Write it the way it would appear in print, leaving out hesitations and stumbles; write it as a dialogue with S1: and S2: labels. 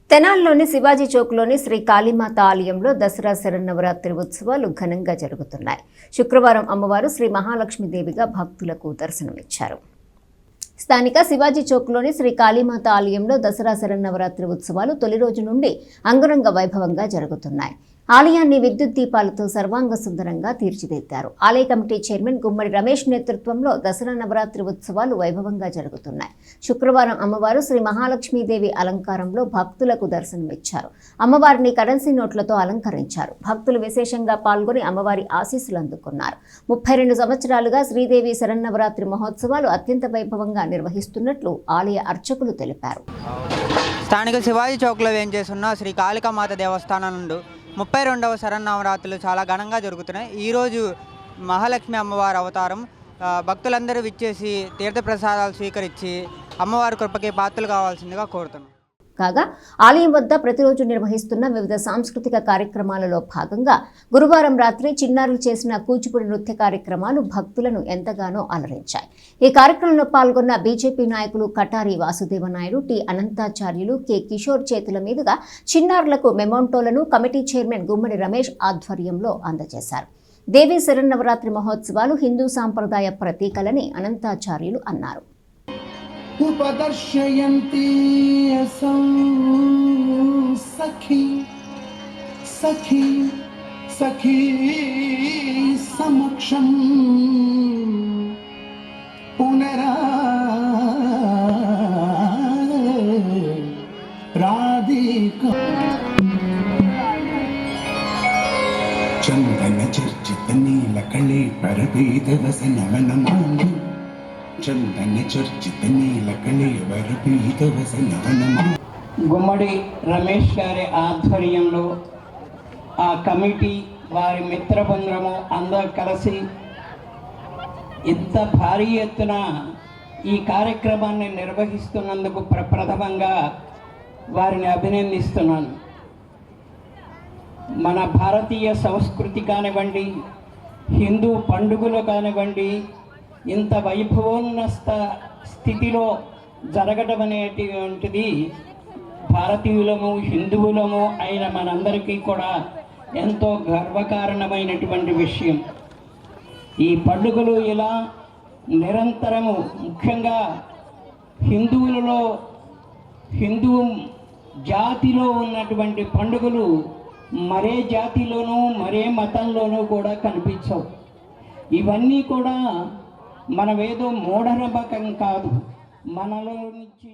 S1: తెనాలిలోని శివాజీ చౌక్లోని శ్రీ కాళీమాత ఆలయంలో దసరా శరన్నవరాత్రి ఉత్సవాలు ఘనంగా జరుగుతున్నాయి. శుక్రవారం అమ్మవారు శ్రీ మహాలక్ష్మీదేవిగా భక్తులకు దర్శనమిచ్చారు. స్థానిక శివాజీ చౌక్లోని శ్రీ కాళీమాత ఆలయంలో దసరా శరన్నవరాత్రి ఉత్సవాలు తొలి రోజు నుండి అంగరంగ వైభవంగా జరుగుతున్నాయి. ఆలయాన్ని విద్యుత్ దీపాలతో సర్వాంగ సుందరంగా తీర్చిదిద్దారు. ఆలయ కమిటీ చైర్మన్ గుమ్మడి రమేష్ నేతృత్వంలో దసరా నవరాత్రి ఉత్సవాలు వైభవంగా జరుగుతున్నాయి. శుక్రవారం అమ్మవారు శ్రీ మహాలక్ష్మీదేవి అలంకారంలో భక్తులకు దర్శనమిచ్చారు. అమ్మవారిని కరెన్సీ నోట్లతో అలంకరించారు. భక్తులు విశేషంగా పాల్గొని అమ్మవారి ఆశీస్సులు అందుకున్నారు. 32 సంవత్సరాలుగా శ్రీదేవి శరన్నవరాత్రి మహోత్సవాలు అత్యంత వైభవంగా నిర్వహిస్తున్నట్లు ఆలయ అర్చకులు తెలిపారు.
S2: స్థానిక శివాజీ చౌక్లో వేంచేస్తున్న శ్రీ కాళికామాత దేవస్థానం నుండి 32వ శరన్నవరాత్రులు చాలా ఘనంగా జరుగుతున్నాయి. ఈరోజు మహాలక్ష్మి అమ్మవారి అవతారం. భక్తులందరూ విచ్చేసి తీర్థప్రసాదాలు స్వీకరించి అమ్మవారి కృపకి పాత్రలు కావాల్సిందిగా కోరుతున్నాం.
S1: కాగా ఆలయం వద్ద ప్రతిరోజు నిర్వహిస్తున్న వివిధ సాంస్కృతిక కార్యక్రమాలలో భాగంగా గురువారం రాత్రి చిన్నారులు చేసిన కూచిపూడి నృత్య కార్యక్రమాలు భక్తులను ఎంతగానో అలరించాయి. ఈ కార్యక్రమంలో పాల్గొన్న బీజేపీ నాయకులు కటారి వాసుదేవ నాయుడు, టి అనంతాచార్యులు, కె కిషోర్ చేతుల మీదుగా చిన్నారులకు మెమోంటోలను కమిటీ చైర్మన్ గుమ్మడి రమేష్ ఆధ్వర్యంలో అందజేశారు. దేవీ శరన్నవరాత్రి మహోత్సవాలు హిందూ సాంప్రదాయ ప్రతీకలని అనంతాచార్యులు అన్నారు.
S3: उपदर्शयन्ति असौ सखी सखी सखी समक्षं पुनरा राधिका चंदन चर्चित नीलकले परपीत वसन वनमालि चंदन चर्चित नीलकले परपीत वसन वनमालि
S4: గుమ్మడి రమేష్ గారి ఆధ్వర్యంలో ఆ కమిటీ వారి మిత్రబృందము అందరూ కలిసి ఇంత భారీ ఎత్తున ఈ కార్యక్రమాన్ని నిర్వహిస్తున్నందుకు ప్రప్రథమంగా వారిని అభినందిస్తున్నాను. మన భారతీయ సంస్కృతి కానివ్వండి, హిందూ పండుగలు కానివ్వండి, ఇంత వైభవోన్నత స్థితిలో జరగడం అనేటువంటిది భారతీయులము హిందువులము అయిన మనందరికీ కూడా ఎంతో గర్వకారణమైనటువంటి విషయం. ఈ పండుగలు ఇలా నిరంతరము, ముఖ్యంగా హిందువులలో హిందూ జాతిలో ఉన్నటువంటి పండుగలు మరే జాతిలోనూ మరే మతంలోనూ కూడా కనిపించవు. ఇవన్నీ కూడా మనమేదో మూఢనమ్మకం కాదు, మనలో నుంచి